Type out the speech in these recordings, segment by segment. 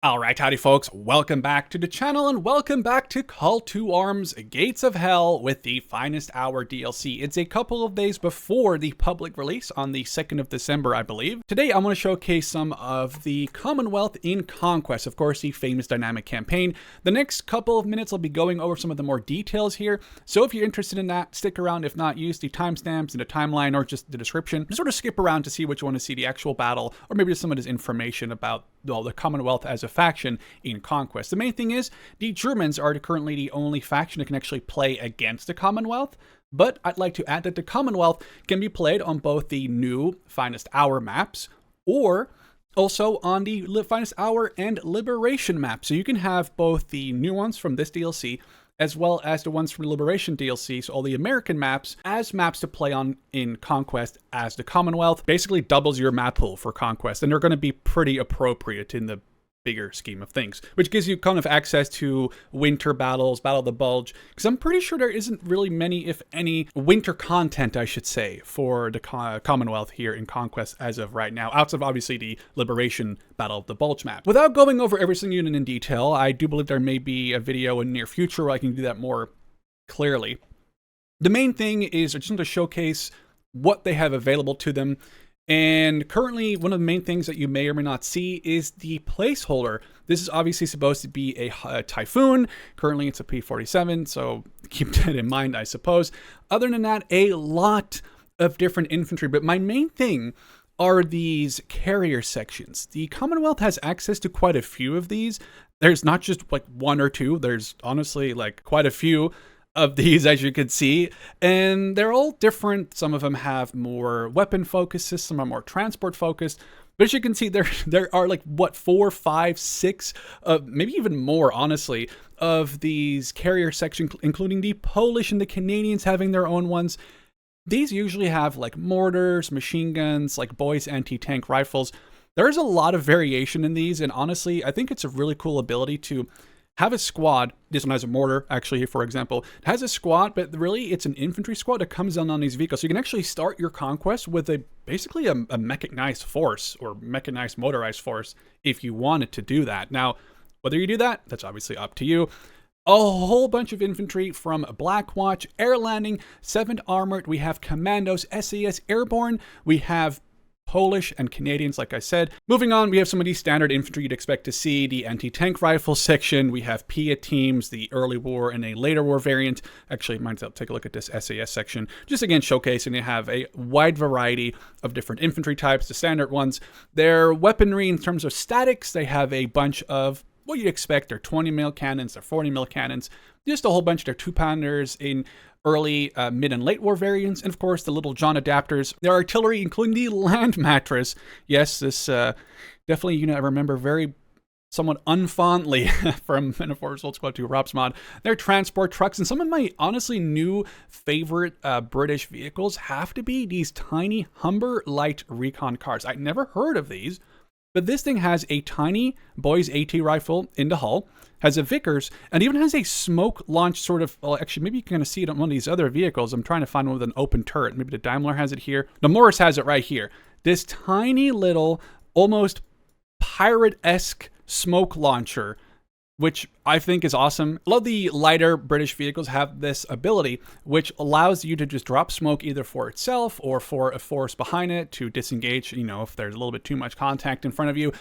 Alright, howdy folks, welcome back to the channel and welcome back to Call to Arms Gates of Hell with the Finest Hour DLC. It's a couple of days before the public release on the 2nd of December, I believe. Today I want to showcase some of the Commonwealth in Conquest, of course the famous dynamic campaign. The next couple of minutes I'll be going over some of the more details here, so if you're interested in that, stick around. If not, use the timestamps in the timeline or just the description. Just sort of skip around to see what you want to see, the actual battle, or maybe just some of this information about the Commonwealth as a faction in Conquest. The main thing is, the Germans are currently the only faction that can actually play against the Commonwealth, but I'd like to add that the Commonwealth can be played on both the new Finest Hour maps, or also on the Finest Hour and Liberation map. So you can have both the new ones from this DLC, as well as the ones from the Liberation DLC, so all the American maps, as maps to play on in Conquest as the Commonwealth. Basically doubles your map pool for Conquest, and they're going to be pretty appropriate in the bigger scheme of things, which gives you kind of access to winter battles, Battle of the Bulge, because I'm pretty sure there isn't really many, if any, winter content, I should say, for the Commonwealth here in Conquest as of right now, outside of obviously the Liberation Battle of the Bulge map. Without going over every single unit in detail, I do believe there may be a video in the near future where I can do that more clearly. The main thing is I just want to showcase what they have available to them. And currently, one of the main things that you may or may not see is the placeholder. This is obviously supposed to be a Typhoon. Currently, it's a P-47, so keep that in mind, I suppose. Other than that, a lot of different infantry. But my main thing are these carrier sections. The Commonwealth has access to quite a few of these. There's not just like one or two. There's honestly like quite a few of these, as you can see, and they're all different. Some of them have more weapon focuses, some are more transport focused, but as you can see, there are like what, 4, 5, 6, maybe even more, honestly, of these carrier sections, including the Polish and the Canadians having their own ones. These usually have like mortars, machine guns, like Boy's anti-tank rifles. There's a lot of variation in these, and honestly, I think it's a really cool ability to have a squad. This one has a mortar, actually, for example. It has a squad, but really it's an infantry squad that comes in on these vehicles. So you can actually start your conquest with basically a mechanized force, or mechanized motorized force, if you wanted to do that. Now, whether you do that, that's obviously up to you. A whole bunch of infantry from Blackwatch, Air Landing, 7th Armored. We have Commandos, SAS Airborne. We have Polish and Canadians, like I said. Moving on, we have some of these standard infantry you'd expect to see. The anti-tank rifle section. We have PIA teams, the early war and a later war variant. Actually, might as well take a look at this SAS section. Just again, showcasing they have a wide variety of different infantry types, the standard ones. Their weaponry in terms of statics, they have a bunch of what you'd expect. They're 20 mil cannons, they're 40 mil cannons, just a whole bunch. They're 2-pounders in early, mid, and late war variants, and of course the Little John adapters. Their artillery, including the land mattress. Yes, this definitely a unit I remember very somewhat unfondly from Metaphors Old Squad 2 Rob's mod. Their transport trucks, and some of my honestly new favorite British vehicles have to be these tiny Humber light recon cars. I'd never heard of these, but this thing has a tiny Boy's AT rifle in the hull, has a Vickers, and even has a smoke launch sort of, well, actually, maybe you can kind of see it on one of these other vehicles. I'm trying to find one with an open turret. Maybe the Daimler has it here. The Morris has it right here. This tiny little, almost pirate-esque smoke launcher, which I think is awesome. A lot of the lighter British vehicles have this ability, which allows you to just drop smoke either for itself or for a force behind it to disengage, you know, if there's a little bit too much contact in front of you.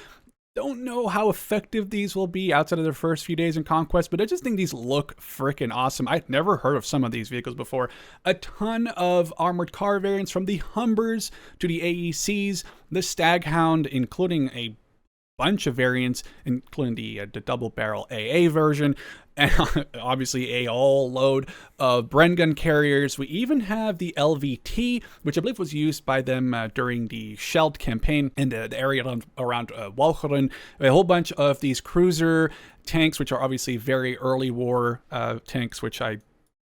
Don't know how effective these will be outside of their first few days in Conquest, but I just think these look freaking awesome. I've never heard of some of these vehicles before. A ton of armored car variants, from the Humbers to the AECs, the Staghound, including a bunch of variants, including the double barrel AA version, and obviously a all load of Bren gun carriers. We even have the LVT, which I believe was used by them during the Scheldt campaign in the area around Walcheren. A whole bunch of these cruiser tanks, which are obviously very early war tanks, which I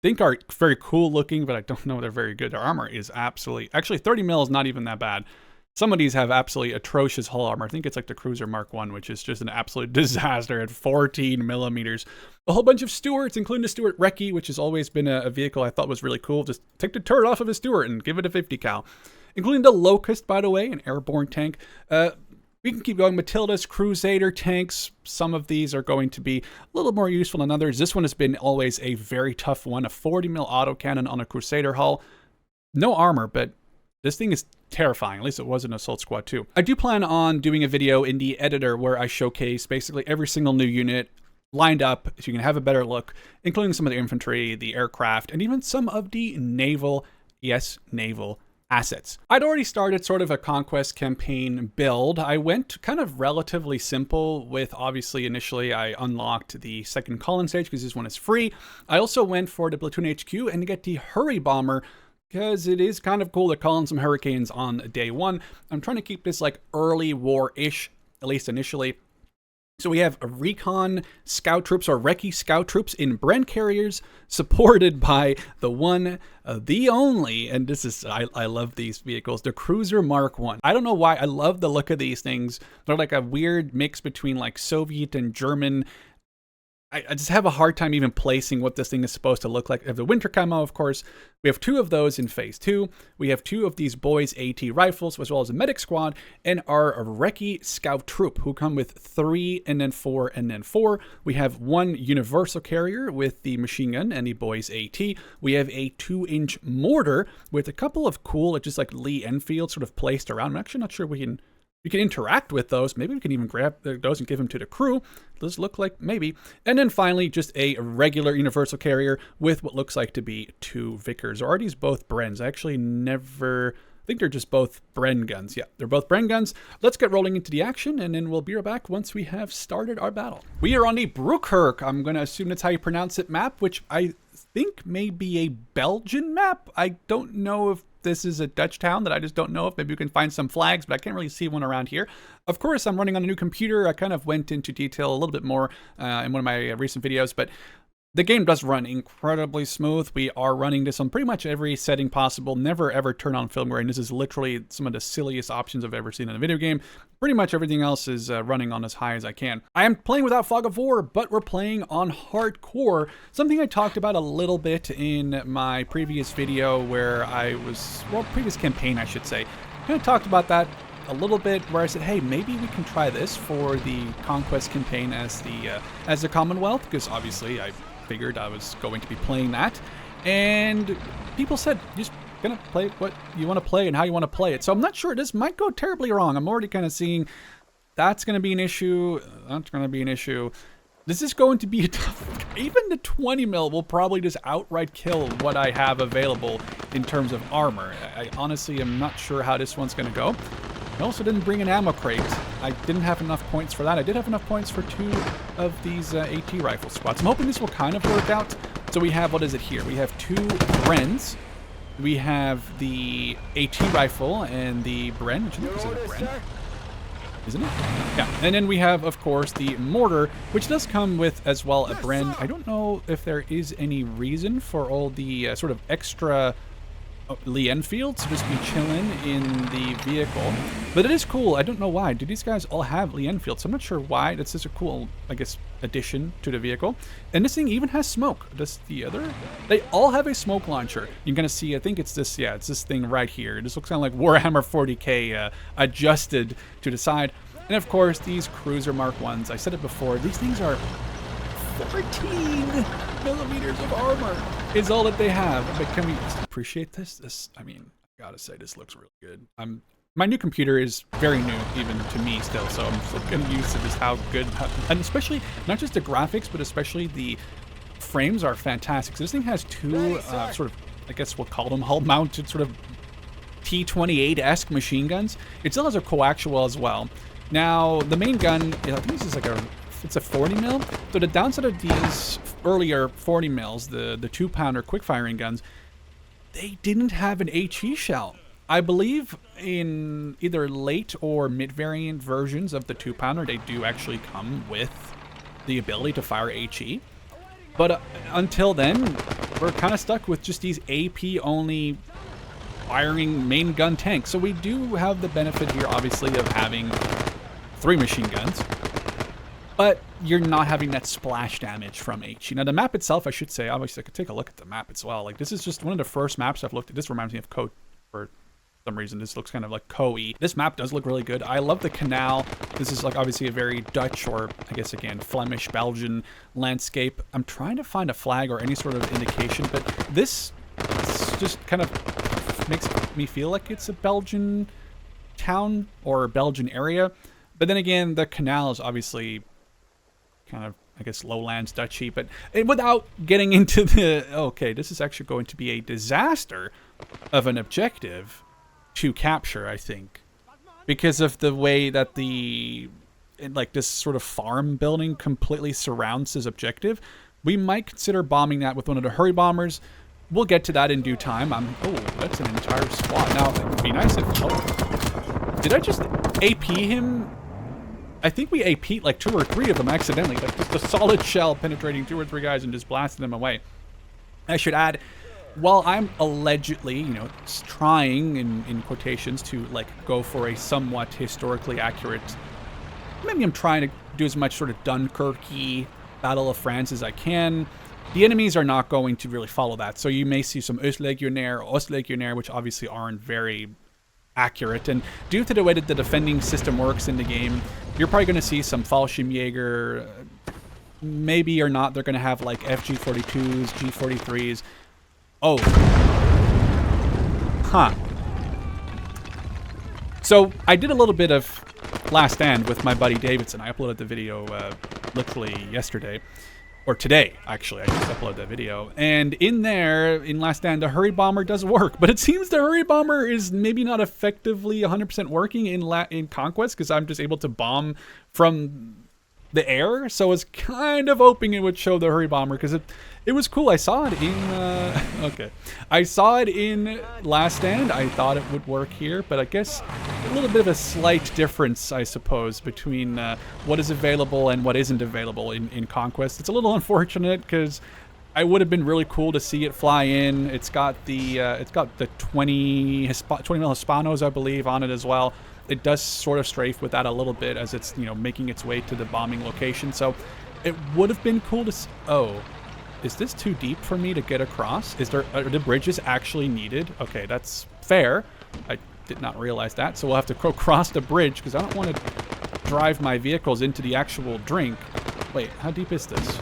think are very cool looking, but I don't know they're very good. Their armor is absolutely, actually 30 mil is not even that bad. Some of these have absolutely atrocious hull armor. I think it's like the Cruiser Mark 1, which is just an absolute disaster at 14 millimeters. A whole bunch of Stuarts, including the Stuart Recce, which has always been a vehicle I thought was really cool. Just take the turret off of a Stuart and give it a 50 cal. Including the Locust, by the way, an airborne tank. We can keep going. Matildas, Crusader tanks. Some of these are going to be a little more useful than others. This one has been always a very tough one. A 40 mil autocannon on a Crusader hull. No armor, but this thing is terrifying. At least it was in Assault Squad 2. I do plan on doing a video in the editor where I showcase basically every single new unit lined up so you can have a better look, including some of the infantry, the aircraft, and even some of the naval, yes, naval assets. I'd already started sort of a Conquest campaign build. I went kind of relatively simple with, obviously, initially I unlocked the second column stage because this one is free. I also went for the Platoon HQ and to get the Hurry Bomber because it is kind of cool to call in some Hurricanes on day one. I'm trying to keep this like early war-ish, at least initially. So we have recon scout troops or recce scout troops in Bren carriers supported by the one, the only, and this is, I love these vehicles, the Cruiser Mark 1. I don't know why, I love the look of these things. They're like a weird mix between like Soviet and German. I just have a hard time even placing what this thing is supposed to look like. We have the winter camo, of course. We have 2 of those in phase 2. We have 2 of these boys AT rifles, as well as a medic squad, and our recce scout troop, who come with 3 and then 4 and then 4. We have 1 universal carrier with the machine gun and the boys AT. We have a 2-inch mortar with a couple of cool, just like Lee Enfield sort of placed around. I'm actually not sure we can interact with those. Maybe we can even grab those and give them to the crew. Those look like maybe. And then finally, just a regular universal carrier with what looks like to be 2 Vickers. Or are these both Brens? I actually never... I think they're just both Bren guns. Yeah, they're both Bren guns. Let's get rolling into the action, and then we'll be right back once we have started our battle. We are on the Broekirk. I'm going to assume that's how you pronounce it map, which I think may be a Belgian map. I don't know if this is a Dutch town that I just don't know if. Maybe we can find some flags, but I can't really see one around here. Of course, I'm running on a new computer. I kind of went into detail a little bit more in one of my recent videos, but the game does run incredibly smooth. We are running this on pretty much every setting possible. Never ever turn on firmware, and this is literally some of the silliest options I've ever seen in a video game. Pretty much everything else is running on as high as I can. I am playing without Fog of War, but we're playing on hardcore. Something I talked about a little bit in my previous video where I was, well, previous campaign I should say. Kind of talked about that a little bit where I said, hey, maybe we can try this for the Conquest campaign as the Commonwealth, because obviously I figured I was going to be playing that, and people said you're just gonna play what you want to play and how you want to play it. So I'm not sure, this might go terribly wrong. I'm already kind of seeing that's going to be an issue, that's going to be an issue. This is going to be a tough, even the 20 mil will probably just outright kill what I have available in terms of armor. I honestly am not sure how this one's going to go. I also didn't bring an ammo crate. I didn't have enough points for that. I did have enough points for 2 of these AT rifle squads. I'm hoping this will kind of work out. So we have, what is it here? We have 2 Brens. We have the AT rifle and the Bren, which I think is a Bren, isn't it? Yeah, and then we have, of course, the mortar, which does come with, as well, a Bren. I don't know if there is any reason for all the sort of extra Lee Enfields to just be chilling in the vehicle, but it is cool. I don't know why. Do these guys all have Lee Enfields? So I'm not sure why. That's just a cool, I guess, addition to the vehicle. And this thing even has smoke. Does the other? They all have a smoke launcher. You're gonna see, I think it's this, yeah, it's this thing right here. This looks kind of like Warhammer 40k adjusted to the side. And of course, these Cruiser Mark 1s. I said it before, these things are 14 millimeters of armor is all that they have. But can we just appreciate this? This, I mean, I gotta say, this looks really good. My new computer is very new, even to me still, so I'm still getting used to just how good, and especially, not just the graphics, but especially the frames are fantastic. So this thing has 2 sort of, I guess we'll call them hull-mounted sort of T-28-esque machine guns. It still has a coaxial as well. Now, the main gun, I think this is like it's a 40 mil. So the downside of these earlier 40 mils, the 2-pounder quick firing guns, they didn't have an HE shell. I believe in either late or mid-variant versions of the 2-pounder, they do actually come with the ability to fire HE. But until then, we're kind of stuck with just these AP-only firing main gun tanks. So we do have the benefit here, obviously, of having 3 machine guns. But you're not having that splash damage from HE. Now, the map itself, I should say, obviously, I could take a look at the map as well. Like, this is just one of the first maps I've looked at. This reminds me of Code, or some reason this looks kind of like Coe. This map does look really good. I love the canal. This is like obviously a very Dutch, or I guess again Flemish, Belgian landscape. I'm trying to find a flag or any sort of indication, but this just kind of makes me feel like it's a Belgian town or a Belgian area. But then again, the canal is obviously kind of, I guess, lowlands Dutchy. But without getting into the, okay, this is actually going to be a disaster of an objective to capture, I think, because of the way that like this sort of farm building completely surrounds his objective. We might consider bombing that with one of the hurry bombers. We'll get to that in due time. Oh, that's an entire squad. Now, it would be nice if, oh, did I just AP him? I think we AP'd like 2 or 3 of them accidentally, like just a solid shell penetrating 2 or 3 guys and just blasting them away. I should add, while I'm allegedly, you know, trying in quotations to like go for a somewhat historically accurate, maybe I'm trying to do as much sort of Dunkirk-y Battle of France as I can. The enemies are not going to really follow that, so you may see some Ostlegionnaire, which obviously aren't very accurate. And due to the way that the defending system works in the game, you're probably going to see some Fallschirmjäger. Maybe or not, they're going to have like FG-42s, G-43s. Oh. Huh. So I did a little bit of Last Stand with my buddy Davidson. I uploaded the video literally yesterday. Or today, actually. I just uploaded that video. And in there, in Last Stand, the hurry bomber does work. But it seems the hurry bomber is maybe not effectively 100% working in Conquest, because I'm just able to bomb from the air. So I was kind of hoping it would show the hurry bomber, because it was cool. I saw it in... okay. I saw it in Last Stand. I thought it would work here. But I guess a little bit of a slight difference, I suppose, between what is available and what isn't available in Conquest. It's a little unfortunate, because I would have been really cool to see it fly in. It's got the 20 mil Hispanos, I believe, on it as well. It does sort of strafe with that a little bit as it's, you know, making its way to the bombing location. So it would have been cool to... Oh, is this too deep for me to get across? Are the bridges actually needed? Okay, that's fair. I did not realize that. So we'll have to go across the bridge, because I don't want to drive my vehicles into the actual drink. Wait, how deep is this?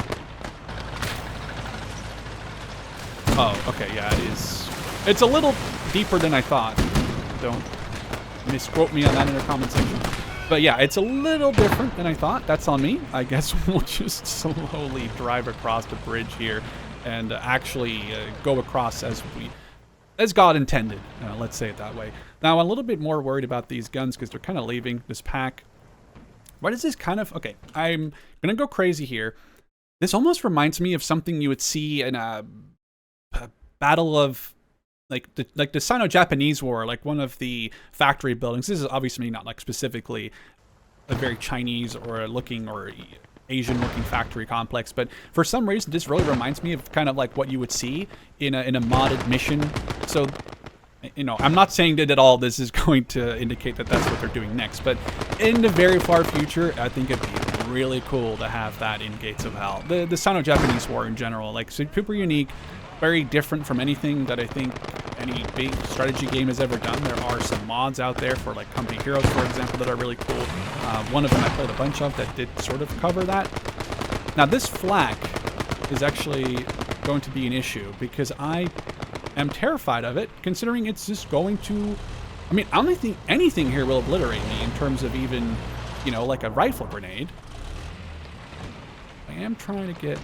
Oh, okay, yeah, it is. It's a little deeper than I thought. Don't misquote me on that in the comment section. But yeah, it's a little different than I thought. That's on me. I guess we'll just slowly drive across the bridge here and actually go across as God intended. Let's say it that way. Now, I'm a little bit more worried about these guns because they're kind of leaving this pack. What is this kind of... Okay, I'm going to go crazy here. This almost reminds me of something you would see in a battle of... Like the Sino-Japanese War, like one of the factory buildings. This is obviously not like specifically a very Chinese or looking or Asian looking factory complex, but for some reason this really reminds me of kind of like what you would see in a modded mission. So, you know, I'm not saying that at all this is going to indicate that that's what they're doing next, but in the very far future, I think it'd be really cool to have that in Gates of Hell. The Sino-Japanese War in general, like super unique. Very different from anything that I think any big strategy game has ever done. There are some mods out there for like Company Heroes, for example, that are really cool. One of them I played a bunch of that did sort of cover that. Now this flak is actually going to be an issue because I am terrified of it, considering it's just going to... I mean, I don't think anything here will obliterate me in terms of even, you know, like a rifle grenade. I am trying to get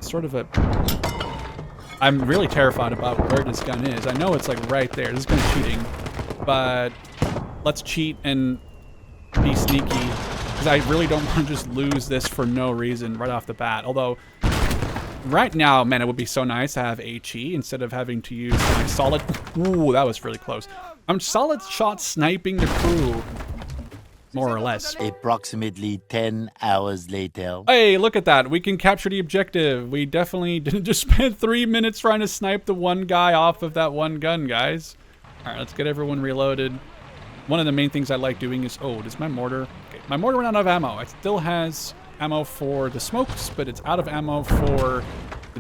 sort of a... I'm really terrified about where this gun is. I know it's like right there. This gun's cheating, but let's cheat and be sneaky because I really don't want to just lose this for no reason right off the bat. Although right now, man, it would be so nice to have HE instead of having to use my solid... Ooh, that was really close. I'm solid shot sniping the crew, more or less. Approximately 10 hours later. Hey, look at that. We can capture the objective. We definitely didn't just spend 3 minutes trying to snipe the one guy off of that one gun, guys. All right, let's get everyone reloaded. One of the main things I like doing is... Oh, does my mortar... Okay, my mortar ran out of ammo. It still has ammo for the smokes, but it's out of ammo for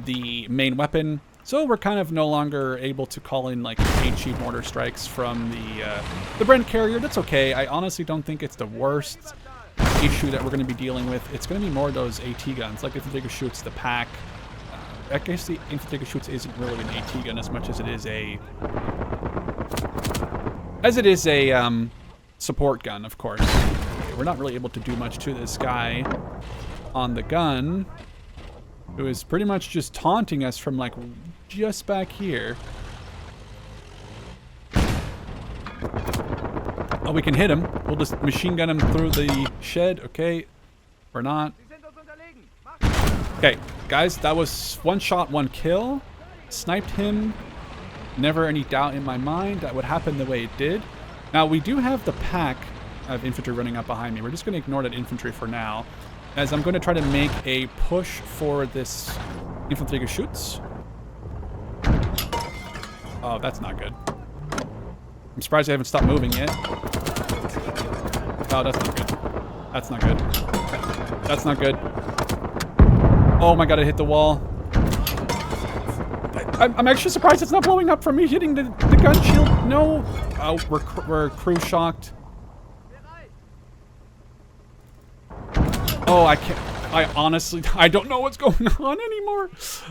the main weapon. So we're kind of no longer able to call in like HE mortar strikes from the Brent carrier. That's okay. I honestly don't think it's the worst issue that we're going to be dealing with. It's going to be more those AT guns, like if Infantry shoots the pack. I guess the Infantry shoots isn't really an AT gun as much as it is a support gun, of course. Okay, we're not really able to do much to this guy on the gun, who is pretty much just taunting us from like just back here. Oh, we can hit him. We'll just machine gun him through the shed. Okay, or not. Okay, guys, that was one shot, one kill. Sniped him. Never any doubt in my mind that would happen the way it did. Now, we do have the pack of infantry running up behind me. We're just going to ignore that infantry for now, as I'm going to try to make a push for this infantry shoots. Oh, that's not good. I'm surprised they haven't stopped moving yet. Oh, that's not good. That's not good. That's not good. Oh my god, I hit the wall. I'm actually surprised it's not blowing up from me hitting the gun shield. No. Oh, we're crew shocked. Oh, I can't. I honestly, I don't know what's going on anymore.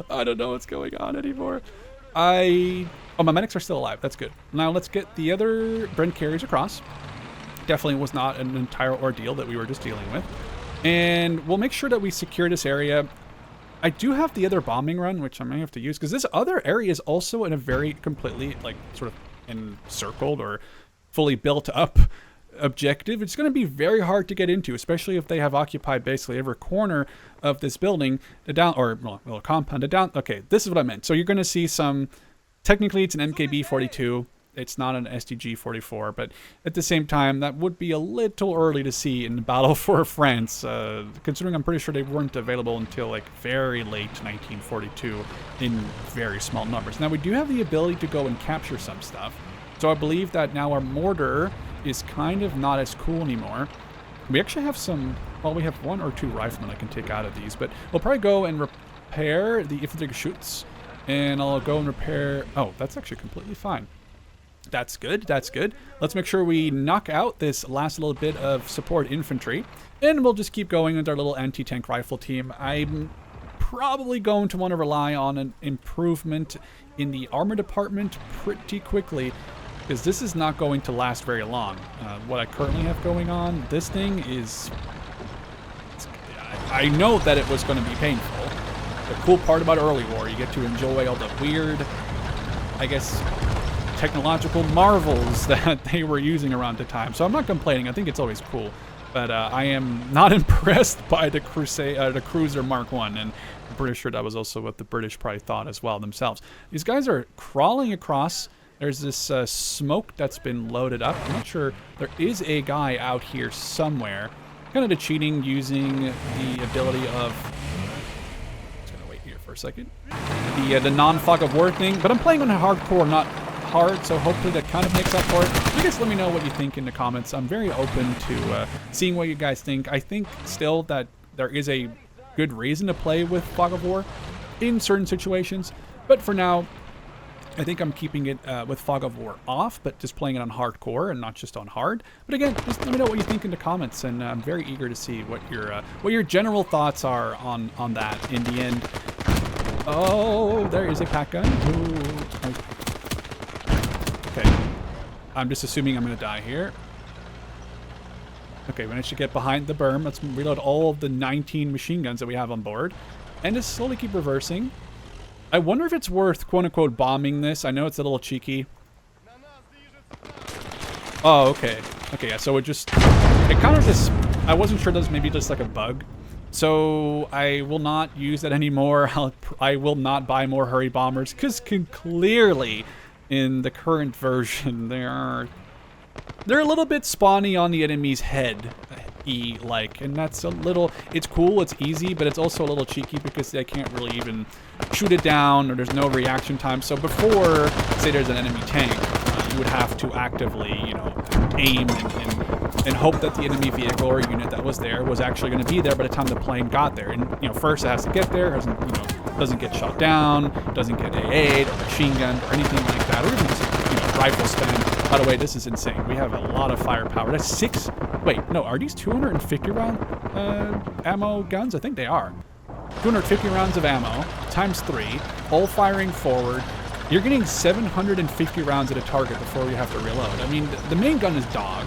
I don't know what's going on anymore. Oh, my medics are still alive. That's good. Now let's get the other Brent carriers across. Definitely was not an entire ordeal that we were just dealing with. And we'll make sure that we secure this area. I do have the other bombing run, which I may have to use, because this other area is also in a very completely, like, sort of encircled or fully built up objective. It's going to be very hard to get into, especially if they have occupied basically every corner of this building, the down, or well, little compound, the down. Okay, this is what I meant. So you're going to see some, technically it's an MKB-42. It's not an STG-44, but at the same time, that would be a little early to see in the battle for France, considering I'm pretty sure they weren't available until like very late 1942 in very small numbers. Now, we do have the ability to go and capture some stuff, so I believe that now our mortar is kind of not as cool anymore. We actually have some, well, we have 1 or 2 riflemen I can take out of these, but we'll probably go and repair the infantry shoots, and I'll go and repair, oh, that's actually completely fine. That's good, that's good. Let's make sure we knock out this last little bit of support infantry, and we'll just keep going with our little anti-tank rifle team. I'm probably going to want to rely on an improvement in the armor department pretty quickly, because this is not going to last very long. What I currently have going on, this thing is... I know that it was going to be painful. The cool part about early war, you get to enjoy all the weird, I guess, technological marvels that they were using around the time. So I'm not complaining. I think it's always cool. But I am not impressed by the Cruiser Mark I, and I'm pretty sure that was also what the British probably thought as well themselves. These guys are crawling across. There's this smoke that's been loaded up. I'm not sure. There is a guy out here somewhere. Kind of the cheating using the ability of... Just gonna wait here for a second. The non-fog of war thing. But I'm playing on hardcore, not hard, so hopefully that kind of makes up for it. You guys let me know what you think in the comments. I'm very open to seeing what you guys think. I think still that there is a good reason to play with fog of war in certain situations, but for now I think I'm keeping it with fog of war off, but just playing it on hardcore and not just on hard. But again, just let me know what you think in the comments, and I'm very eager to see what your general thoughts are on that in the end. Oh, there is a pack gun. Ooh. Okay, I'm just assuming I'm going to die here. Okay, we managed to get behind the berm. Let's reload all of the 19 machine guns that we have on board, and just slowly keep reversing. I wonder if it's worth, quote-unquote, bombing this. I know it's a little cheeky. Oh, okay. Okay, yeah, so it kind of just... I wasn't sure that was maybe just like a bug. So I will not use that anymore. I will not buy more Hurry Bombers, because clearly... in the current version, they're a little bit spawny on the enemy's head, like, and that's a little, it's cool, it's easy, but it's also a little cheeky because they can't really even shoot it down, or there's no reaction time. So before, say there's an enemy tank, you would have to actively, you know, aim and and hope that the enemy vehicle or unit that was there was actually going to be there by the time the plane got there. And, you know, first it has to get there, doesn't get shot down, doesn't get AA'd or machine gunned or anything like that, or even just, you know, rifle spam. By the way, this is insane. We have a lot of firepower. That's 6... Wait, no, are these 250 round ammo guns? I think they are. 250 rounds of ammo, times 3, all firing forward. You're getting 750 rounds at a target before you have to reload. I mean, the main gun is dog.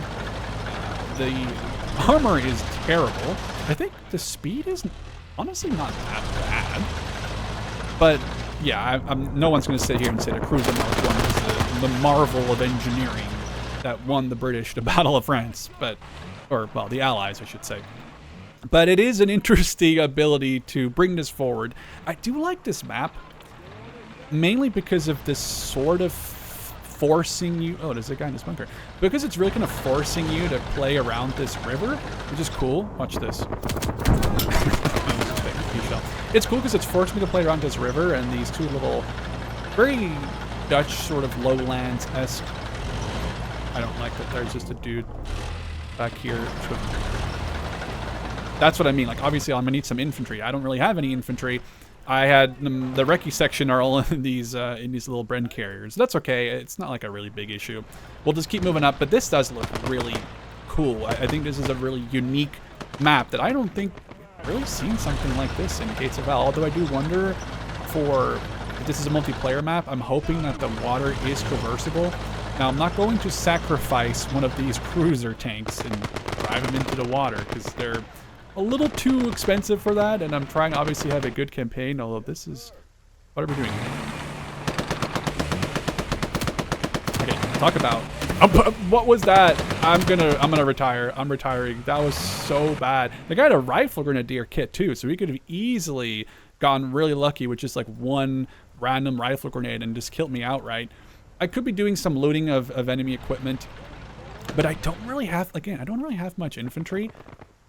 The armor is terrible. I think the speed is honestly not that bad. But yeah, no one's going to sit here and say the Cruiser Mark 1 is the marvel of engineering that won the British the Battle of France, or the Allies, I should say. But it is an interesting ability to bring this forward. I do like this map, mainly because of this sort of forcing you... Oh, there's a guy in this bunker. Because it's really kind of forcing you to play around this river, which is cool. Watch this. It's cool because it's forced me to play around this river and these two little, very Dutch sort of lowlands-esque... I don't like that there's just a dude back here. That's what I mean. Like, obviously, I'm going to need some infantry. I don't really have any infantry. I had the recce section are all in these little Bren carriers. That's okay. It's not like a really big issue. We'll just keep moving up. But this does look really cool. I think this is a really unique map that I don't think I've really seen something like this in Gates of Hell. Although I do wonder if this is a multiplayer map, I'm hoping that the water is traversable. Now, I'm not going to sacrifice one of these cruiser tanks and drive them into the water because they're a little too expensive for that, and I'm trying to obviously have a good campaign, although this is... What are we doing? Okay, talk about... what was that? I'm gonna retire. I'm retiring. That was so bad. The guy had a rifle grenadier kit too, so he could have easily gotten really lucky with just like one random rifle grenade and just killed me outright. I could be doing some looting of enemy equipment, but I don't really have, again, I don't really have much infantry.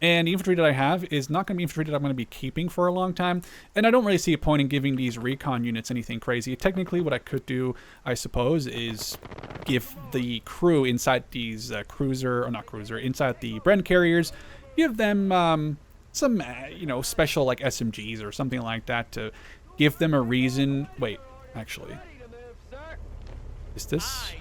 And the infantry that I have is not going to be infantry that I'm going to be keeping for a long time. And I don't really see a point in giving these recon units anything crazy. Technically, what I could do, I suppose, is give the crew inside these inside the Bren carriers, give them some, special like SMGs or something like that to give them a reason. Wait, actually. Is this?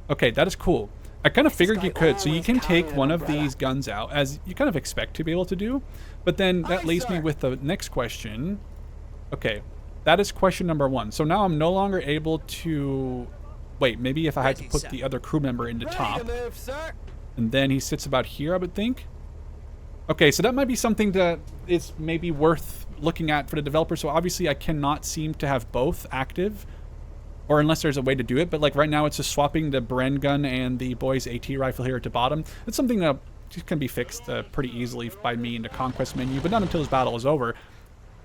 Okay, that is cool. I kind of figured you could. So you can take one of these guns out, as you kind of expect to be able to do. But then that leaves me with the next question. Okay, that is question number 1. So now I'm no longer able to... Wait, maybe if I had to put the other crew member in the top. And then he sits about here, I would think. Okay, so that might be something that is maybe worth looking at for the developer. So obviously I cannot seem to have both active. Or unless there's a way to do it. But like right now it's just swapping the Bren gun and the boys AT rifle here at the bottom. It's something that can be fixed pretty easily by me in the Conquest menu. But not until this battle is over. It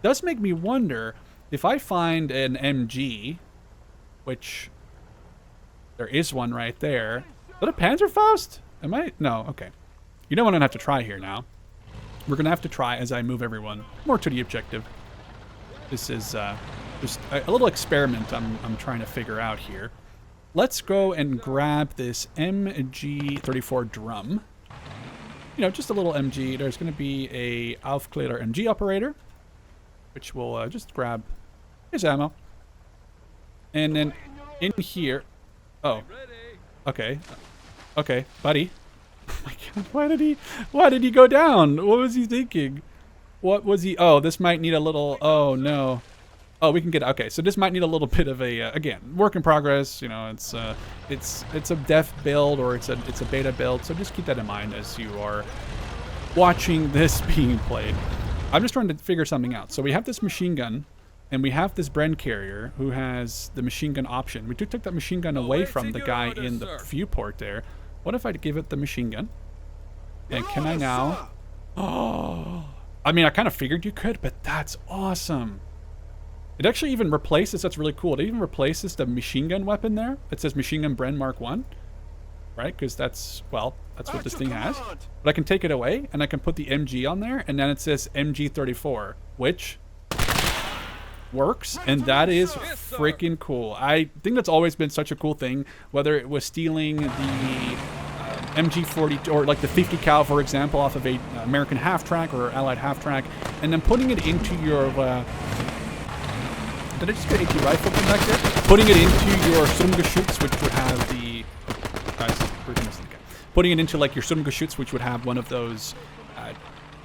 does make me wonder if I find an MG, which there is one right there. Is that a Panzerfaust? Am I? No, okay. You know what I'm gonna have to try here now. We're gonna have to try as I move everyone more to the objective. This is just a little experiment I'm trying to figure out here. Let's go and grab this MG34 drum. You know, just a little MG. There's going to be a Aufklärer MG operator, which we'll just grab his ammo. And then in here... Oh. Okay. Okay, buddy. Oh my god, why did he go down? What was he thinking? What was he... Oh, this might need a little... Oh, no. Oh, we can get... Okay, so this might need a little bit of a... again, work in progress. You know, it's a dev build or it's a beta build. So just keep that in mind as you are watching this being played. I'm just trying to figure something out. So we have this machine gun and we have this Bren carrier who has the machine gun option. We took that machine gun away from the guy in the viewport there. What if I give it the machine gun? And can I now... Oh... I mean, I kind of figured you could, but that's awesome. It actually even replaces, that's really cool. It even replaces the machine gun weapon there. It says Machine Gun Bren Mark 1. Right? Because that's, well, that's what this thing has. But I can take it away, and I can put the MG on there, and then it says MG34, which works, and that is freaking cool. I think that's always been such a cool thing, whether it was stealing the MG40 or like the 50 cal, for example, off of a American half-track or Allied half-track, and then putting it into your did I just get AT rifle from back there? Putting it into your Sturmgeschütz, which would have the putting it into like your Sturmgeschütz, which would have one of those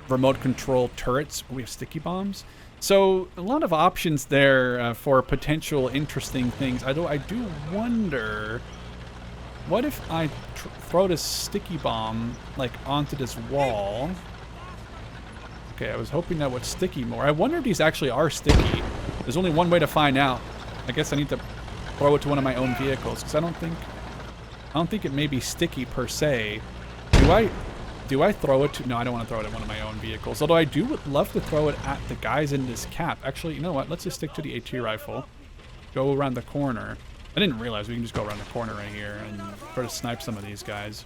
remote control turrets. We have sticky bombs. So a lot of options there for potential interesting things. Although I do wonder, what if I throw this sticky bomb like onto this wall? Okay, I was hoping that would sticky more. I wonder if these actually are sticky. There's only one way to find out. I guess I need to throw it to one of my own vehicles because I don't think it may be sticky per se. Do I throw it to... No, I don't want to throw it at one of my own vehicles. Although I would love to throw it at the guys in this cap. Actually, you know what? Let's just stick to the AT rifle. Go around the corner. I didn't realize we can just go around the corner right here and try to snipe some of these guys.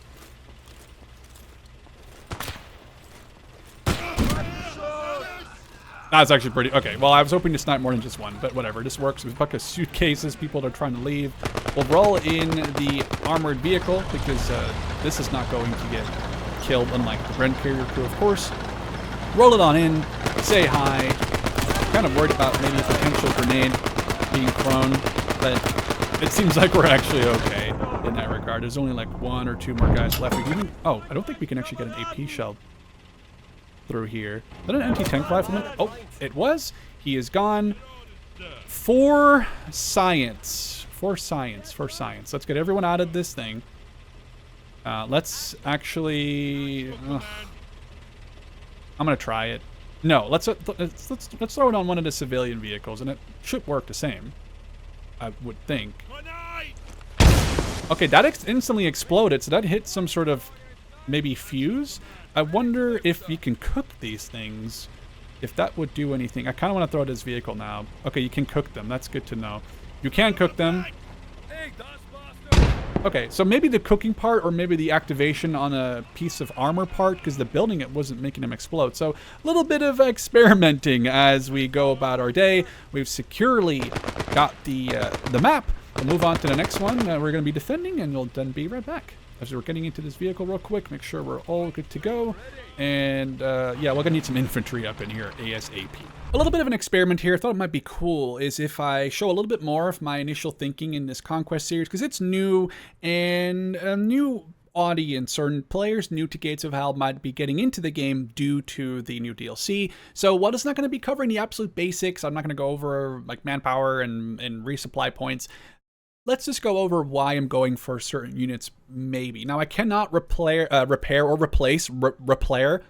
That's actually pretty... Okay, well, I was hoping to snipe more than just one, but whatever. This works. We've got suitcases. People are trying to leave. We'll roll in the armored vehicle because this is not going to get killed, unlike the Brent carrier crew, of course. Roll it on in. Say hi. Kind of worried about maybe a potential grenade being thrown, but it seems like we're actually okay in that regard. There's only like one or two more guys left. Oh, I don't think we can actually get an AP shell through here. Is that an anti-tank rifleman? Oh, it was. He is gone. For science. Let's get everyone out of this thing. Let's actually... I'm gonna try it. No, let's throw it on one of the civilian vehicles, and it should work the same, I would think. Okay, that instantly exploded, so that hit some sort of maybe fuse. I wonder if you can cook these things, if that would do anything. I kind of want to throw this vehicle now. Okay, you can cook them. That's good to know. You can cook them. Okay, so maybe the cooking part or maybe the activation on a piece of armor part, because the building it wasn't making them explode. So a little bit of experimenting as we go about our day. We've securely got the map. We'll move on to the next one we're going to be defending, and we'll then be right back. As we're getting into this vehicle real quick, make sure we're all good to go. And yeah, we're gonna need some infantry up in here ASAP. A little bit of an experiment here, I thought it might be cool, is if I show a little bit more of my initial thinking in this Conquest series, because it's new, and a new audience, certain players new to Gates of Hell might be getting into the game due to the new DLC. So while it's not going to be covering the absolute basics, I'm not going to go over like manpower and resupply points. Let's just go over why I'm going for certain units, maybe. Now, I cannot repair or replace the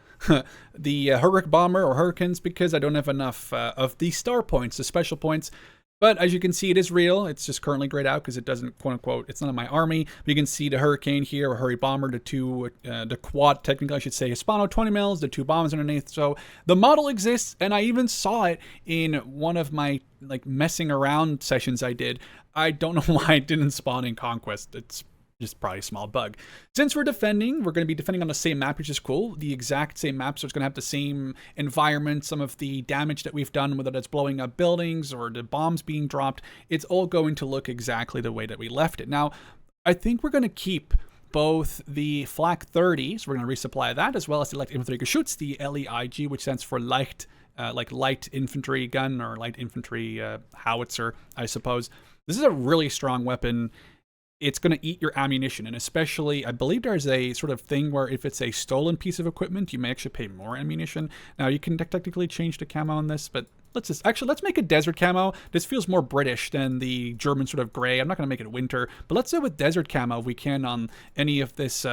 Hurricane Bomber or Hurricanes because I don't have enough of the star points, the special points. But as you can see, it is real. It's just currently grayed out because it doesn't, quote unquote, it's not in my army. But you can see the Hurricane here, or Hurry Bomber, the quad, technically I should say, Hispano 20 mils, the two bombs underneath. So the model exists, and I even saw it in one of my like messing around sessions I did. I don't know why it didn't spawn in Conquest. It's just probably a small bug. Since we're defending, we're going to be defending on the same map, which is cool. The exact same map, so it's going to have the same environment. Some of the damage that we've done, whether that's blowing up buildings or the bombs being dropped, it's all going to look exactly the way that we left it. Now, I think we're going to keep both the Flak 30, so we're going to resupply that, as well as the Light Infantry Geschütz, the LEIG, which stands for light, like light infantry gun or light infantry howitzer, I suppose. This is a really strong weapon. It's going to eat your ammunition, and especially, I believe there's a sort of thing where if it's a stolen piece of equipment, you may actually pay more ammunition. Now, you can technically change the camo on this, but let's make a desert camo. This feels more British than the German sort of gray. I'm not going to make it winter, but let's go with desert camo if we can on any of this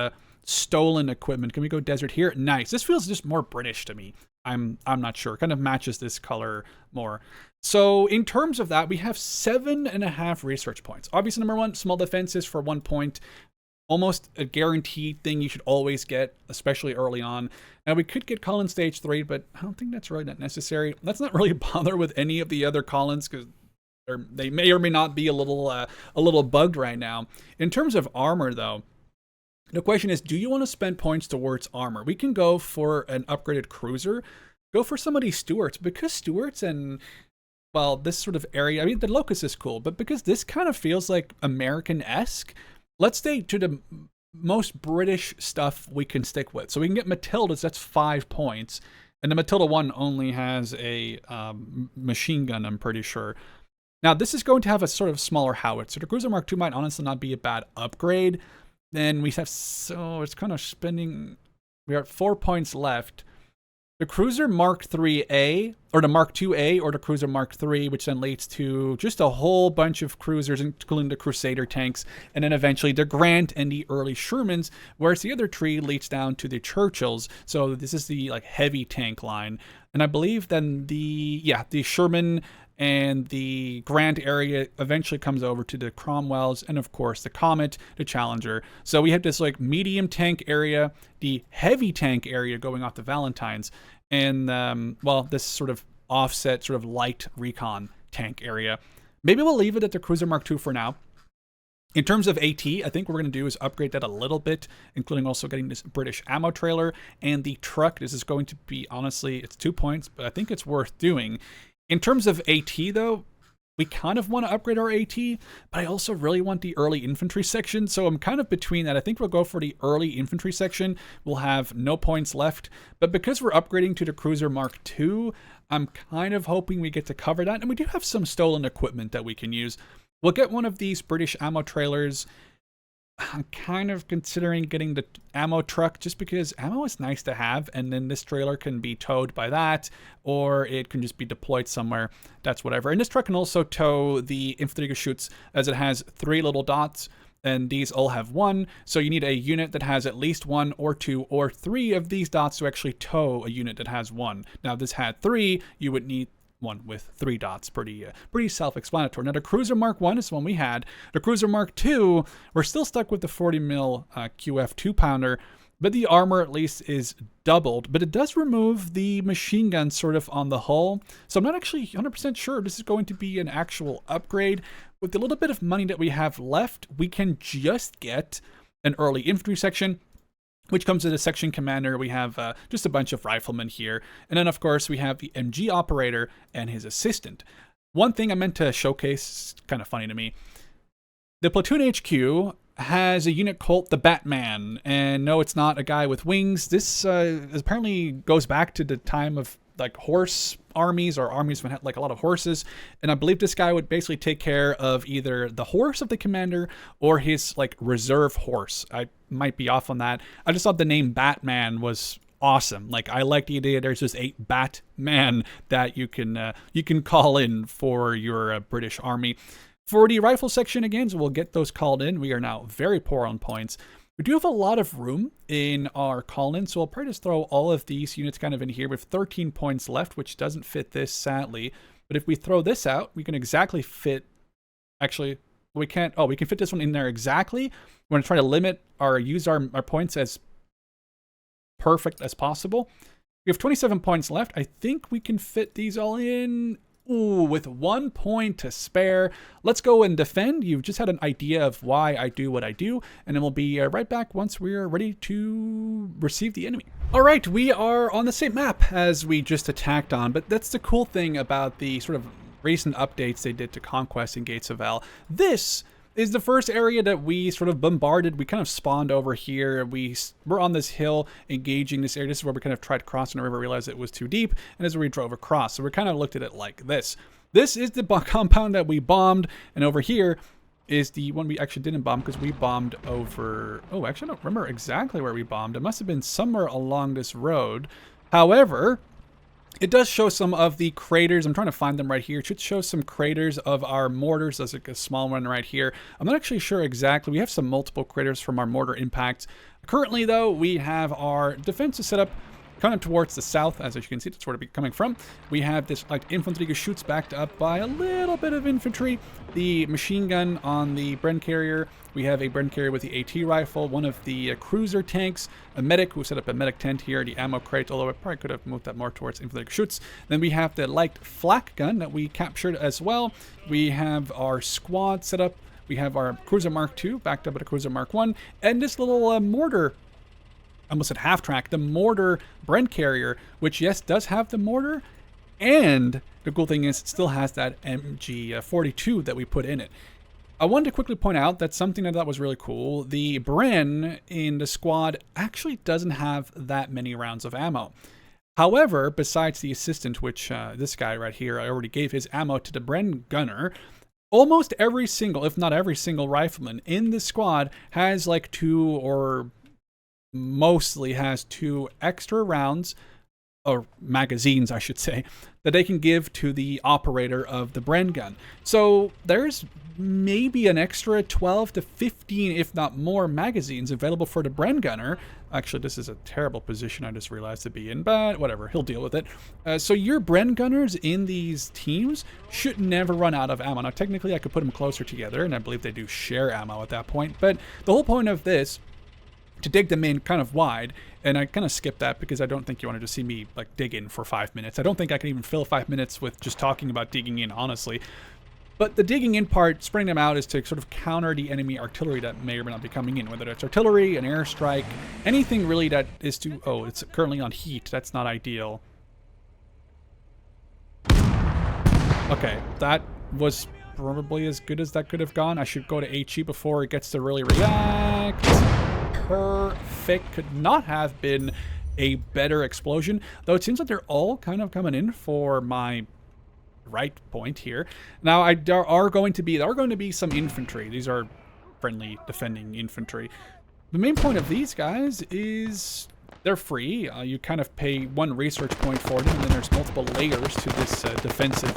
stolen equipment. Can we go desert here? Nice. This feels just more British to me. I'm not sure. Kind of matches this color more. So in terms of that, we have 7.5 research points. Obviously, number one, small defenses for 1 point. Almost a guaranteed thing you should always get, especially early on. Now, we could get Collins Stage 3, but I don't think that's really that necessary. Let's not really bother with any of the other Collins because they may or may not be a little bugged right now. In terms of armor, though, the question is, do you want to spend points towards armor? We can go for an upgraded cruiser. Go for some of these Stuarts, because Stuarts and, well, this sort of area, I mean, the Locust is cool, but because this kind of feels like American-esque, let's stay to the most British stuff we can stick with. So we can get Matildas, that's 5 points. And the Matilda 1 only has a machine gun, I'm pretty sure. Now, this is going to have a sort of smaller howitzer. The Cruiser Mark II might honestly not be a bad upgrade. Then we have, so it's kind of spending, we are at 4 points left. The Cruiser Mark IIIA, or the Mark IIA, or the Cruiser Mark III, which then leads to just a whole bunch of cruisers, including the Crusader tanks, and then eventually the Grant and the early Shermans, whereas the other tree leads down to the Churchills. So this is the like heavy tank line. And I believe then the Sherman and the Grant area eventually comes over to the Cromwells, and of course the Comet, the Challenger. So we have this like medium tank area, the heavy tank area going off the Valentines, and well, this sort of offset, sort of light recon tank area. Maybe we'll leave it at the Cruiser Mark II for now. In terms of AT, I think what we're going to do is upgrade that a little bit, including also getting this British ammo trailer and the truck. This is going to be, honestly, it's 2 points, but I think it's worth doing. In terms of AT, though, we kind of want to upgrade our AT, but I also really want the early infantry section, so I'm kind of between that. I think we'll go for the early infantry section. We'll have no points left, but because we're upgrading to the Cruiser Mark II, I'm kind of hoping we get to cover that, and we do have some stolen equipment that we can use. We'll get one of these British ammo trailers. I'm kind of considering getting the ammo truck just because ammo is nice to have, and then this trailer can be towed by that, or it can just be deployed somewhere. That's whatever. And this truck can also tow the infantry chutes, as it has 3 little dots, and these all have 1. So you need a unit that has at least 1 or 2 or 3 of these dots to actually tow a unit that has 1. Now, if this had 3, you would need one with 3 dots. Pretty self-explanatory. Now, the Cruiser Mark I is the one we had. The Cruiser Mark II, we're still stuck with the 40 mil QF 2-pounder, but the armor at least is doubled. But it does remove the machine gun sort of on the hull. So I'm not actually 100% sure this is going to be an actual upgrade. With the little bit of money that we have left, we can just get an early infantry section, which comes with a section commander. We have just a bunch of riflemen here. And then, of course, we have the MG operator and his assistant. One thing I meant to showcase, kind of funny to me, the platoon HQ has a unit called the Batman. And no, it's not a guy with wings. This apparently goes back to the time of like horse armies, or armies that had like a lot of horses, and I believe this guy would basically take care of either the horse of the commander or his like reserve horse. I might be off on that. I just thought the name Batman was awesome. Like, I like the idea there's just a Batman that you can call in for your British army. For the rifle section, again, so we'll get those called in. We are now very poor on points. We do have a lot of room in our call-in, so I'll probably just throw all of these units kind of in here with 13 points left, which doesn't fit this, sadly. But if we throw this out, we can exactly fit... Actually, we can't... Oh, we can fit this one in there exactly. We're going to try to limit use our points as perfect as possible. We have 27 points left. I think we can fit these all in... Ooh, with 1 point to spare. Let's go and defend. You've just had an idea of why I do what I do, and then we'll be right back once we're ready to receive the enemy. All right, we are on the same map as we just attacked on, but that's the cool thing about the sort of recent updates they did to Conquest and Gates of Hell. This is the first area that we sort of bombarded. We kind of spawned over here. We're on this hill engaging this area. This is where we kind of tried crossing the river, realized it was too deep, and this is where we drove across. So we kind of looked at it like this. This is the compound that we bombed, and over here is the one we actually didn't bomb because we bombed over... Oh, actually, I don't remember exactly where we bombed. It must have been somewhere along this road. However, it does show some of the craters. I'm trying to find them right here. It should show some craters of our mortars. There's like a small one right here. I'm not actually sure exactly. We have some multiple craters from our mortar impacts. Currently, though, we have our defenses set up kind of towards the south. As you can see, that's where it's coming from. We have this like infantry shoots backed up by a little bit of infantry. The machine gun on the Bren carrier. We have a Bren carrier with the AT rifle, one of the cruiser tanks, a medic who set up a medic tent here, the ammo crate, although I probably could have moved that more towards infantry shoots. Then we have the light flak gun that we captured as well. We have our squad set up. We have our Cruiser Mark II backed up at a Cruiser Mark I, and this little mortar, I almost said half-track, the mortar Brent carrier, which, yes, does have the mortar, and the cool thing is it still has that MG42 that we put in it. I wanted to quickly point out that something I thought was really cool. The Bren in the squad actually doesn't have that many rounds of ammo. However, besides the assistant, which this guy right here, I already gave his ammo to the Bren gunner, almost every single, if not every single rifleman in the squad has like 2 or mostly has 2 extra rounds, or magazines, I should say, that they can give to the operator of the Bren gun. So there's maybe an extra 12 to 15, if not more, magazines available for the Bren gunner. Actually, this is a terrible position I just realized to be in, but whatever, he'll deal with it. So your Bren gunners in these teams should never run out of ammo. Now, technically, I could put them closer together, and I believe they do share ammo at that point, but the whole point of this, to dig them in kind of wide, and I kind of skipped that because I don't think you wanted to see me like dig in for 5 minutes. I don't think I can even fill 5 minutes with just talking about digging in, honestly. But the digging in part, spreading them out, is to sort of counter the enemy artillery that may or may not be coming in, whether it's artillery, an airstrike, anything really that is to... Oh, it's currently on heat. That's not ideal. Okay, that was probably as good as that could have gone. I should go to HE before it gets to really react. Perfect. Could not have been a better explosion, though it seems like they're all kind of coming in for my right point here. Now, there are going to be some infantry. These are friendly defending infantry. The main point of these guys is they're free. You kind of pay 1 research point for them, and then there's multiple layers to this defensive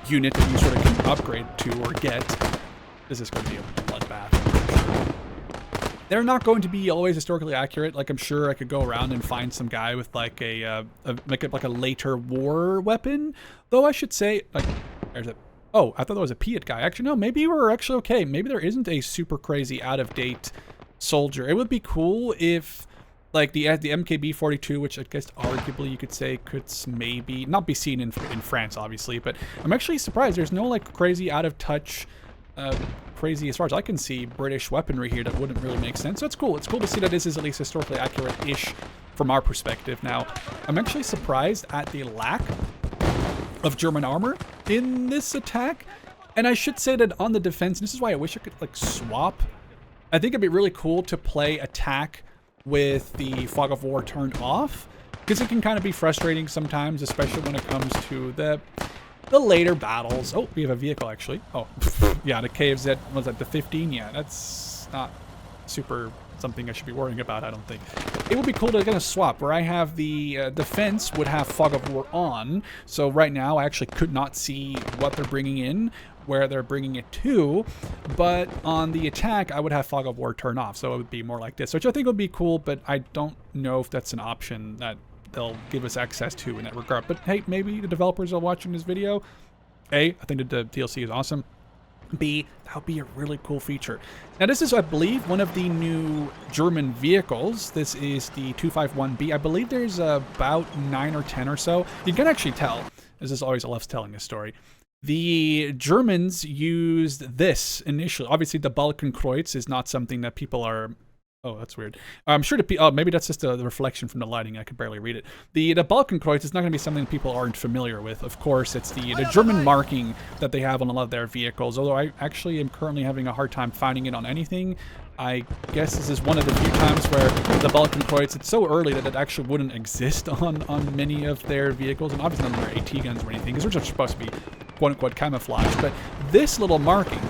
unit that you sort of can upgrade to or get. This is going to be a bloodbath. They're not going to be always historically accurate. Like, I'm sure I could go around and find some guy with like a later war weapon. Though I should say, like, there's a... Oh, I thought that was a Piat guy. Actually, no, maybe we're actually okay. Maybe there isn't a super crazy out-of-date soldier. It would be cool if, like, the MKB-42, which I guess arguably you could say could maybe not be seen in France, obviously. But I'm actually surprised there's no, like, crazy out-of-touch... crazy as far as I can see British weaponry here that wouldn't really make sense. So it's cool. It's cool to see that this is at least historically accurate-ish from our perspective. Now, I'm actually surprised at the lack of German armor in this attack. And I should say that on the defense, and this is why I wish I could like swap. I think it'd be really cool to play attack with the Fog of War turned off, because it can kind of be frustrating sometimes, especially when it comes to the later battles. Oh, we have a vehicle, actually. Oh, yeah, the KFZ, was that the 15? Yeah, that's not super something I should be worrying about, I don't think. It would be cool to kind of swap, where I have the defense would have Fog of War on. So right now, I actually could not see what they're bringing in, where they're bringing it to. But on the attack, I would have Fog of War turn off. So it would be more like this, which I think would be cool, but I don't know if that's an option that they'll give us access to in that regard. But hey, maybe the developers are watching this video. A, I think that the DLC is awesome. B, that would be a really cool feature. Now this is, I believe, one of the new German vehicles. This is the 251B. I believe there's about 9 or 10 or so. You can actually tell. This is always, I love telling this story. The Germans used this initially. Obviously, the Balkenkreuz is not something that people are... Oh, that's weird. I'm sure oh, maybe that's just the reflection from the lighting. I could barely read it. The Balkenkreuz is not going to be something people aren't familiar with. Of course, it's the German marking that they have on a lot of their vehicles, although I actually am currently having a hard time finding it on anything. I guess this is one of the few times where the Balkenkreuz, it's so early that it actually wouldn't exist on many of their vehicles, and obviously not on their AT guns or anything, because they're just supposed to be quote-unquote camouflage. But this little marking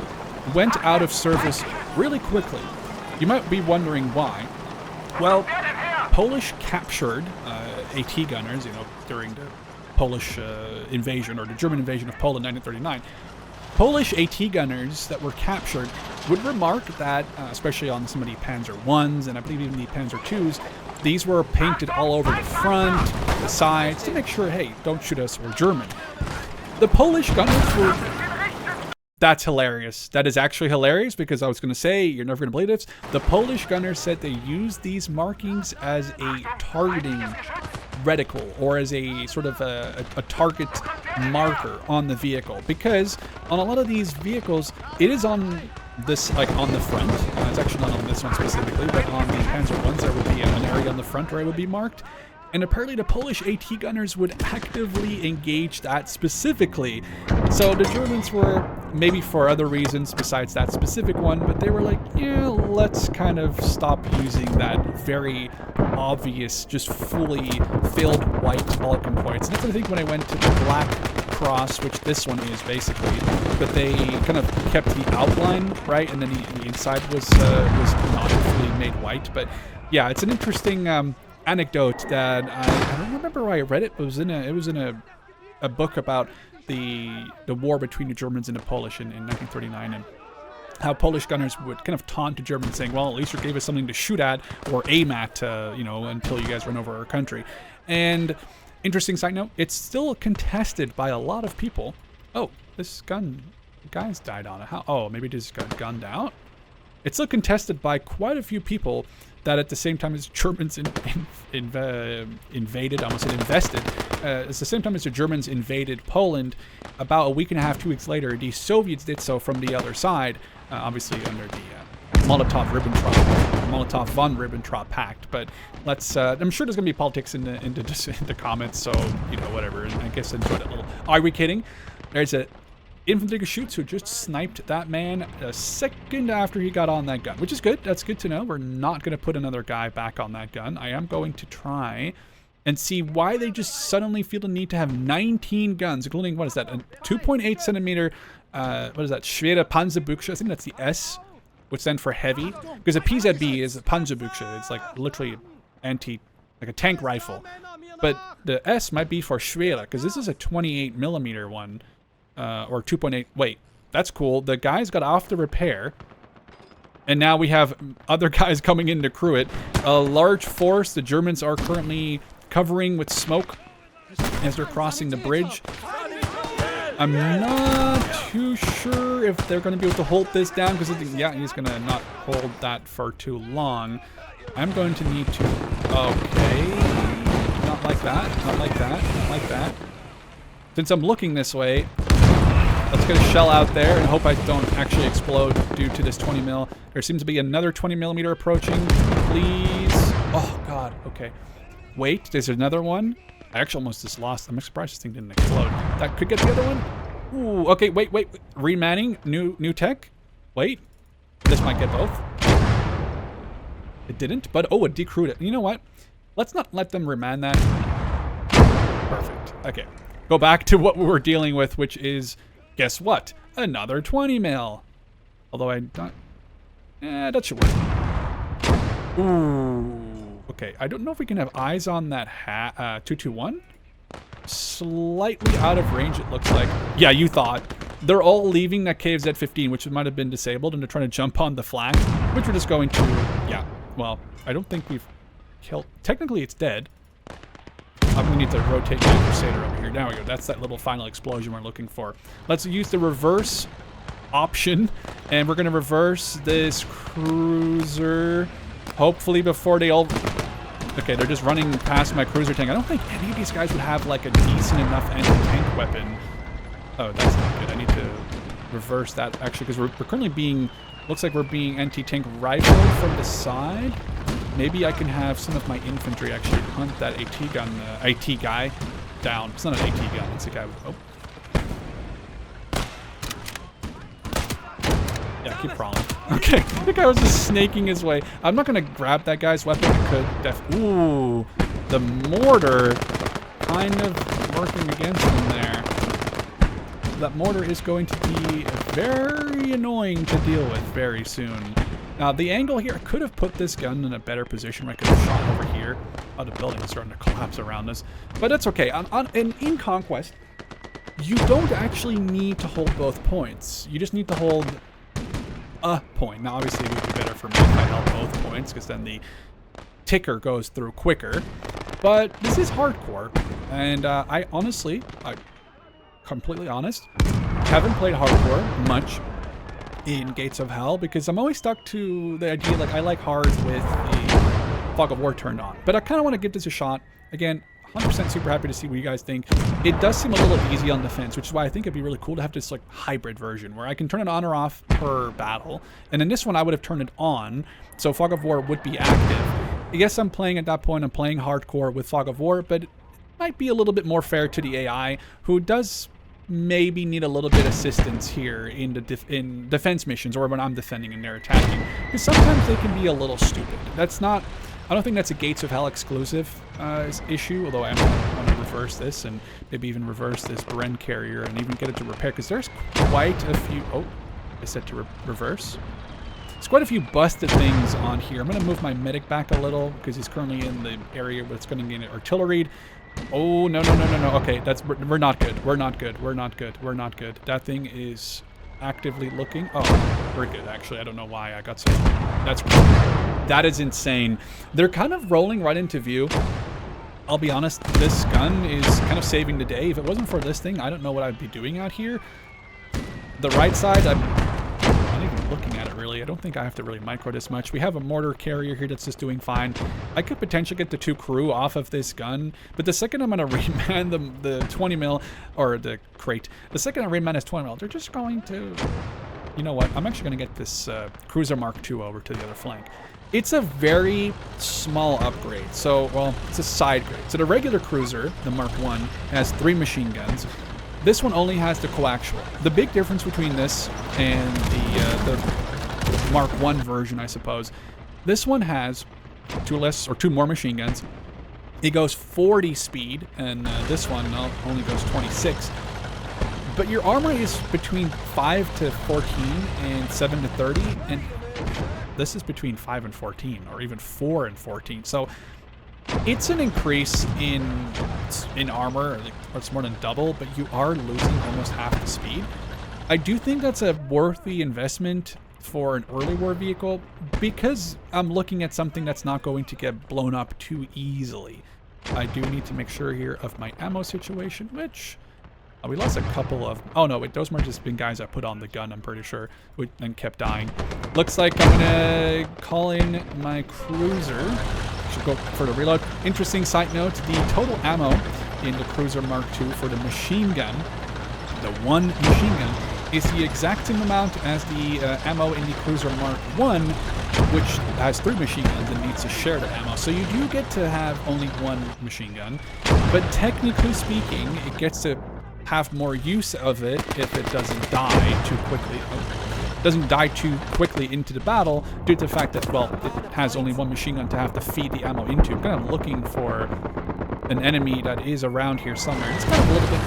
went out of service really quickly. You might be wondering why. Well, Polish captured AT gunners, during the Polish invasion, or the German invasion of Poland in 1939. Polish AT gunners that were captured would remark that, especially on some of the Panzer Is and I believe even the Panzer IIs, these were painted all over the front, the sides, to make sure, hey, don't shoot us, we're German. The Polish gunners were... That's hilarious. That is actually hilarious, because I was going to say, you're never going to believe this. The Polish gunners said they used these markings as a targeting reticle, or as a sort of a target marker on the vehicle, because on a lot of these vehicles, it is on this, like on the front. It's actually not on this one specifically, but on the Panzer Is, there would be an area on the front where it would be marked. And apparently the Polish AT gunners would actively engage that specifically. So the Germans were maybe for other reasons besides that specific one, but they were like, yeah, let's kind of stop using that very obvious, just fully filled white Balkan points. And that's what I think when I went to the black cross, which this one is basically, but they kind of kept the outline, right? And then the inside was not fully made white. But yeah, it's an interesting anecdote that I don't remember where I read it, but it was in a book about the war between the Germans and the Polish in 1939, and how Polish gunners would kind of taunt the Germans, saying, well, at least you gave us something to shoot at or aim at, you know, until you guys run over our country. And interesting side note, it's still contested by a lot of people. Oh, this guy's died on it. How? Oh, maybe it just got gunned out? It's still contested by quite a few people that at the same time as Germans invaded, almost said invested, at the same time as the Germans invaded Poland, about a week and a half, 2 weeks later, the Soviets did so from the other side, obviously under the Molotov von Ribbentrop Pact. But let's, I'm sure there's going to be politics in the comments, so, you know, whatever, I guess enjoy that little. Are we kidding? There's a infantry Geschütz who just sniped that man a second after he got on that gun, which is good. That's good to know. We're not going to put another guy back on that gun. I am going to try and see why they just suddenly feel the need to have 19 guns, including, what is that, a 2.8 centimeter, what is that, Schwere Panzerbüchse? I think that's the S, which stands for heavy, because a PZB is a Panzerbüchse. It's like literally like a tank rifle. But the S might be for Schwere, because this is a 28 millimeter one. Or 2.8. Wait, that's cool. The guys got off the repair, and now we have other guys coming in to crew it. A large force the Germans are currently covering with smoke as they're crossing the bridge. I'm not too sure if they're going to be able to hold this down, because yeah, he's going to not hold that for too long. I'm going to need to... Okay. Not like that. Not like that. Not like that. Since I'm looking this way, let's get a shell out there and hope I don't actually explode due to this 20 mil. There seems to be another 20 millimeter approaching. Please. Oh, God. Okay. Wait, there's another one. I actually almost just lost. I'm surprised this thing didn't explode. That could get the other one. Ooh, okay, wait. Remanning. New tech. Wait. This might get both. It didn't, but oh, it decrewed it. You know what? Let's not let them remand that. Perfect. Okay. Go back to what we were dealing with, which is, guess what? Another 20 mil. Although I don't... that should work. Ooh. Okay, I don't know if we can have eyes on that 221. Slightly out of range, it looks like. Yeah, you thought. They're all leaving that KFZ-15, which might have been disabled, and they're trying to jump on the flag, which we're just going to... Yeah, well, I don't think we've killed... Technically, it's dead. I'm going to need to rotate my Crusader over here. There we go. That's that little final explosion we're looking for. Let's use the reverse option, and we're going to reverse this cruiser, hopefully before they all... Okay, they're just running past my cruiser tank. I don't think any of these guys would have, like, a decent enough anti-tank weapon. Oh, that's not good. I need to reverse that, actually, because we're currently being... Looks like we're being anti-tank rifled from the side. Maybe I can have some of my infantry actually hunt that AT gun, AT guy down. It's not an AT gun, it's a guy with... Oh. Yeah, keep crawling. Okay, the guy was just snaking his way. I'm not going to grab that guy's weapon. I could Ooh, the mortar kind of working against him there. That mortar is going to be very annoying to deal with very soon. Now, the angle here, I could have put this gun in a better position where I could have shot over here. Oh, the building is starting to collapse around us. But that's okay. In Conquest, you don't actually need to hold both points. You just need to hold a point. Now, obviously, it would be better for me if I held both points, because then the ticker goes through quicker. But this is hardcore. And I honestly, completely honest, haven't played hardcore much in Gates of Hell, because I'm always stuck to the idea, like, I like hard with the Fog of War turned on. But I kind of want to give this a shot. Again, 100% super happy to see what you guys think. It does seem a little easy on defense, which is why I think it'd be really cool to have this, like, hybrid version where I can turn it on or off per battle. And in this one, I would have turned it on, so Fog of War would be active. I guess I'm playing at that point, I'm playing hardcore with Fog of War, but it might be a little bit more fair to the AI, who does maybe need a little bit of assistance here in the in defense missions, or when I'm defending and they're attacking, because sometimes they can be a little stupid. That's not, I don't think that's a Gates of Hell exclusive issue, although I want to reverse this and maybe even reverse this Bren carrier and even get it to repair, because there's quite a few, oh, I said to reverse. There's quite a few busted things on here. I'm going to move my medic back a little because he's currently in the area where it's going to get artillery. Oh, no. Okay, we're not good. We're not good. That thing is actively looking. Oh, we're good, actually. I don't know why I got so... That is insane. They're kind of rolling right into view. I'll be honest, this gun is kind of saving the day. If it wasn't for this thing, I don't know what I'd be doing out here. The right side, I'm not even looking at it really. I don't think I have to really micro this much. We have a mortar carrier here that's just doing fine. I could potentially get the 2 crew off of this gun, but the second I'm going to reman the 20 mil, or the crate, the second I reman this 20 mil, they're just going to, you know what, I'm actually going to get this cruiser Mark II over to the other flank. It's a very small upgrade, so, well, it's a side grade. So the regular cruiser, the Mark I, has 3 machine guns. This one only has the coaxial. The big difference between this and the Mark I version, I suppose, this one has 2 more machine guns. It goes 40 speed, and this one only goes 26. But your armor is between 5 to 14 and 7 to 30, and this is between 5 and 14, or even 4 and 14. So it's an increase in armor, or it's more than double, but you are losing almost half the speed. I do think that's a worthy investment for an early war vehicle, because I'm looking at something that's not going to get blown up too easily. I do need to make sure here of my ammo situation, which... we lost a couple of... Oh, no, wait, those might just been guys I put on the gun, I'm pretty sure, and kept dying. Looks like I'm going to call in my cruiser. Should go for the reload. Interesting side note, the total ammo in the Cruiser Mark II for the machine gun, the one machine gun, is the exact same amount as the ammo in the Cruiser Mark I, which has 3 machine guns and needs to share the ammo. So you do get to have only 1 machine gun, but technically speaking, it gets to have more use of it if it doesn't die too quickly. Doesn't die too quickly into the battle due to the fact that, well, it has only 1 machine gun to have to feed the ammo into. I'm kind of looking for an enemy that is around here somewhere. It's kind of a little bit...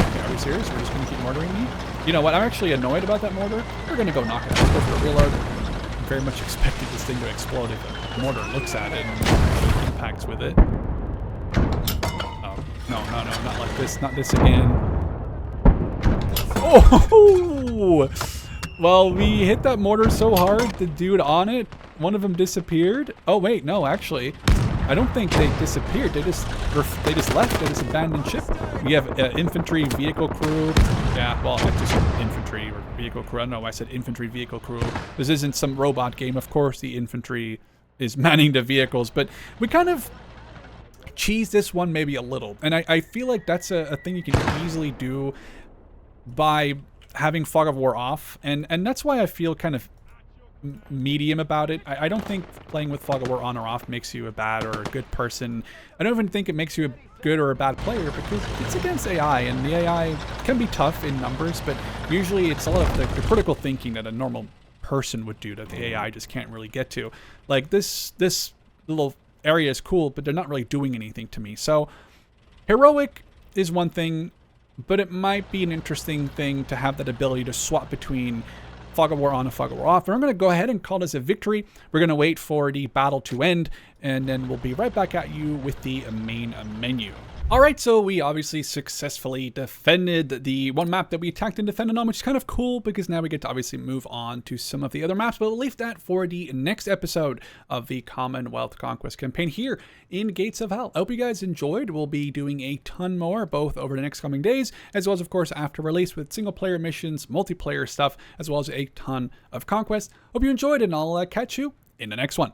Okay, are we serious? We're just going to keep mortaring me? You know what? I'm actually annoyed about that mortar. We're going to go knock it out. Let's go for a reload. I very much expected this thing to explode if a mortar looks at it and impacts with it. Oh, no, not like this. Not this again. Oh! Well, we hit that mortar so hard, the dude on it, one of them disappeared. Oh wait, no, actually, I don't think they disappeared. They just left. They just abandoned ship. We have infantry vehicle crew. Yeah, well, just infantry or vehicle crew. I don't know why I said infantry vehicle crew. This isn't some robot game. Of course, the infantry is manning the vehicles, but we kind of cheese this one maybe a little, and I feel like that's a thing you can easily do by having Fog of War off, and that's why I feel kind of medium about it. I don't think playing with Fog of War on or off makes you a bad or a good person. I don't even think it makes you a good or a bad player, because it's against AI, and the AI can be tough in numbers, but usually it's a lot of the critical thinking that a normal person would do that the AI just can't really get to. Like this little area is cool, but they're not really doing anything to me. So heroic is one thing, but it might be an interesting thing to have that ability to swap between Fog of War on and Fog of War off. And I'm going to go ahead and call this a victory. We're going to wait for the battle to end, and then we'll be right back at you with the main menu. Alright, so we obviously successfully defended the one map that we attacked and defended on, which is kind of cool because now we get to obviously move on to some of the other maps, but we'll leave that for the next episode of the Commonwealth Conquest campaign here in Gates of Hell. I hope you guys enjoyed. We'll be doing a ton more, both over the next coming days, as well as, of course, after release with single-player missions, multiplayer stuff, as well as a ton of Conquest. Hope you enjoyed, and I'll catch you in the next one.